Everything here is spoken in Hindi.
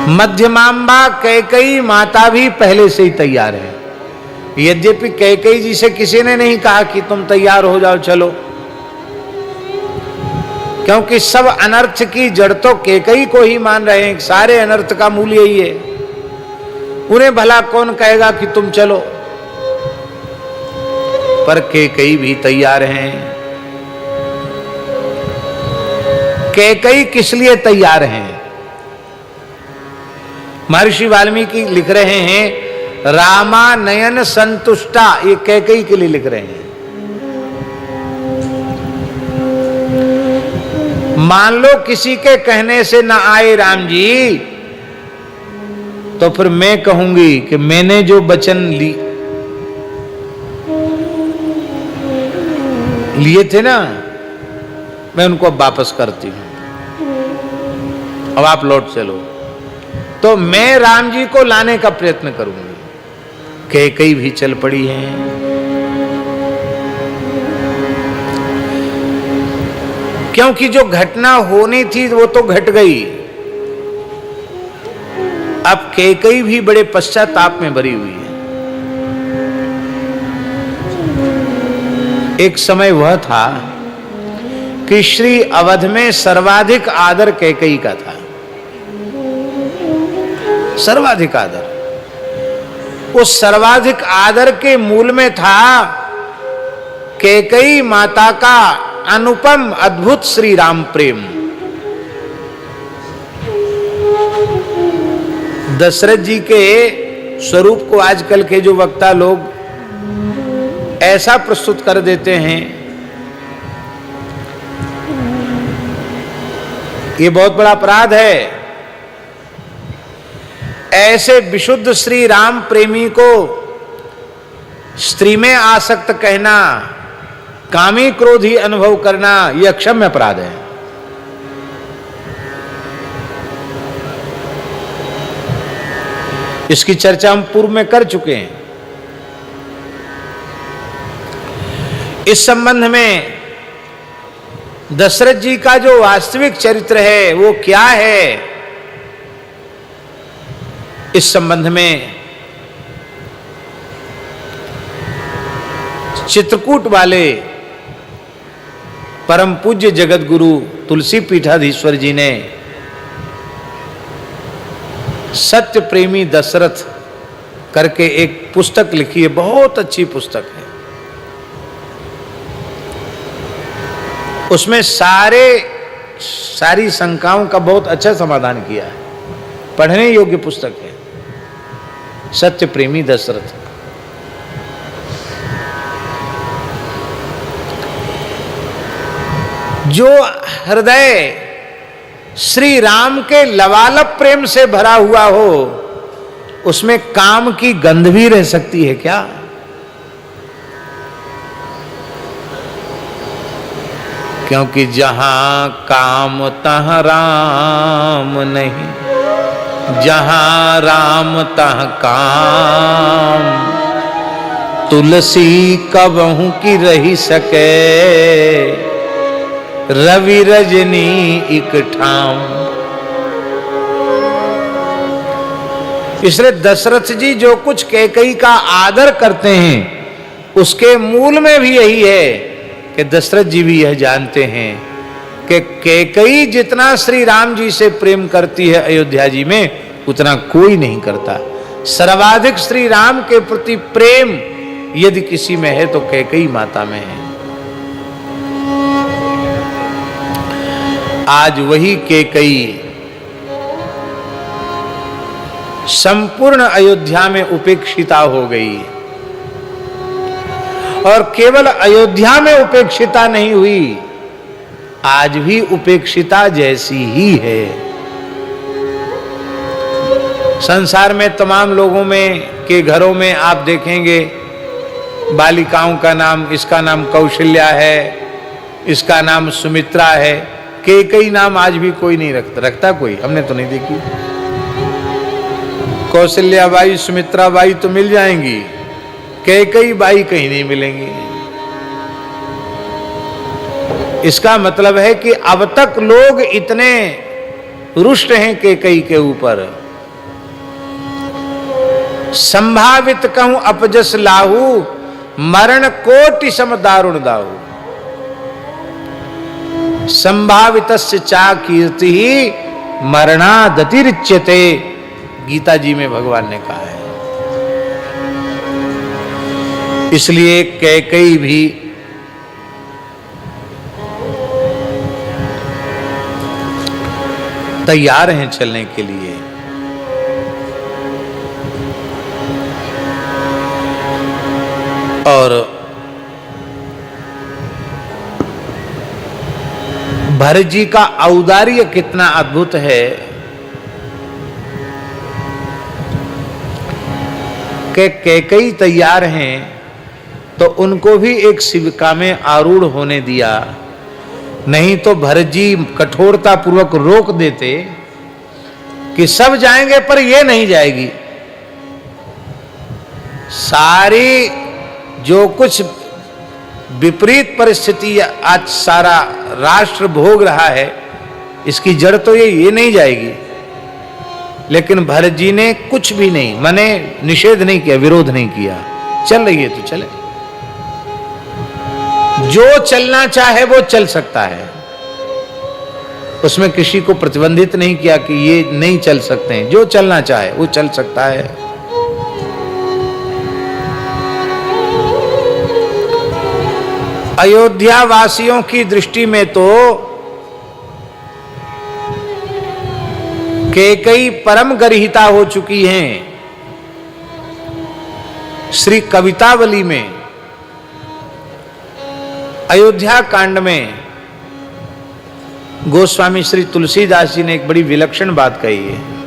मध्यमांबा कैकेयी माता भी पहले से ही तैयार है। यद्यपि कैकेयी जी से किसी ने नहीं कहा कि तुम तैयार हो जाओ चलो, क्योंकि सब अनर्थ की जड़ तो कैकेयी को ही मान रहे हैं। सारे अनर्थ का मूल यही है। उन्हें भला कौन कहेगा कि तुम चलो, पर कैकेयी भी तैयार हैं। कैकेयी किस लिए तैयार हैं? महर्षि वाल्मीकि लिख रहे हैं रामानयन संतुष्टा, ये कैकेयी के लिए लिख रहे हैं। मान लो किसी के कहने से ना आए राम जी, तो फिर मैं कहूंगी कि मैंने जो वचन लिए थे ना, मैं उनको अब वापस करती हूं, अब आप लौट चलो। तो मैं राम जी को लाने का प्रयत्न करूंगी। कैकेयी भी चल पड़ी हैं। क्योंकि जो घटना होनी थी वो तो घट गई। अब कैकेयी भी बड़े पश्चाताप में भरी हुई है। एक समय वह था कि श्री अवध में सर्वाधिक आदर कैकेयी का था। सर्वाधिक आदर। उस सर्वाधिक आदर के मूल में था कैकेयी माता का अनुपम अद्भुत श्री राम प्रेम। दशरथ जी के स्वरूप को आजकल के जो वक्ता लोग ऐसा प्रस्तुत कर देते हैं, ये बहुत बड़ा अपराध है। ऐसे विशुद्ध श्री राम प्रेमी को स्त्री में आसक्त कहना, कामी क्रोधी अनुभव करना, यह अक्षम्य अपराध है। इसकी चर्चा हम पूर्व में कर चुके हैं। इस संबंध में दशरथ जी का जो वास्तविक चरित्र है वो क्या है, इस संबंध में चित्रकूट वाले परम पूज्य जगत गुरु तुलसी पीठाधीश्वर जी ने सत्य प्रेमी दशरथ करके एक पुस्तक लिखी है। बहुत अच्छी पुस्तक है। उसमें सारी शंकाओं का बहुत अच्छा समाधान किया है। पढ़ने योग्य पुस्तक है सत्य प्रेमी दशरथ। जो हृदय श्री राम के लबालब प्रेम से भरा हुआ हो, उसमें काम की गंध भी रह सकती है क्या? क्योंकि जहां काम तहां राम नहीं, जहां राम तहां काम, तुलसी कबहू की रही सके, रवि रजनी इक ठाम। इसलिए दशरथ जी जो कुछ कैकेयी का आदर करते हैं, उसके मूल में भी यही है कि दशरथ जी भी यह जानते हैं कि कैकेयी जितना श्री राम जी से प्रेम करती है अयोध्या जी में, उतना कोई नहीं करता। सर्वाधिक श्री राम के प्रति प्रेम यदि किसी में है तो कैकेयी माता में है। आज वही कैकेयी संपूर्ण अयोध्या में उपेक्षिता हो गई, और केवल अयोध्या में उपेक्षिता नहीं हुई, आज भी उपेक्षिता जैसी ही है। संसार में तमाम लोगों में के घरों में आप देखेंगे बालिकाओं का नाम, इसका नाम कौशल्या है, इसका नाम सुमित्रा है। कैकेयी नाम आज भी कोई नहीं रखता कोई, हमने तो नहीं देखी। कौशल्या बाई, सुमित्रा बाई तो मिल जाएंगी, कैकेयी बाई कहीं नहीं मिलेंगी। इसका मतलब है कि अब तक लोग इतने रुष्ट हैं कैकेयी के ऊपर संभावित कहूं अपजस लाहू, मरण कोटि सम दारुण दाहू। संभावितस्य चा कीर्ति ही मरणादतिरिच्यते, गीता जी में भगवान ने कहा है। इसलिए कैकेयी भी तैयार हैं चलने के लिए। और भरत जी का औदार्य कितना अद्भुत है कि कैकेयी तैयार हैं तो उनको भी एक शिविका में आरूढ़ होने दिया, नहीं तो भरत जी कठोरता पूर्वक रोक देते कि सब जाएंगे पर ये नहीं जाएगी। सारी जो कुछ विपरीत परिस्थिति आज सारा राष्ट्र भोग रहा है, इसकी जड़ तो ये नहीं जाएगी। लेकिन भरत जी ने कुछ भी नहीं, माने निषेध नहीं किया, विरोध नहीं किया। चल रही है तो चले, जो चलना चाहे वो चल सकता है। उसमें किसी को प्रतिबंधित नहीं किया कि ये नहीं चल सकते हैं, जो चलना चाहे वो चल सकता है। अयोध्या वासियों की दृष्टि में तो कैकेयी परम गर्हिता हो चुकी हैं। श्री कवितावली में अयोध्या कांड में गोस्वामी श्री तुलसीदास जी ने एक बड़ी विलक्षण बात कही है।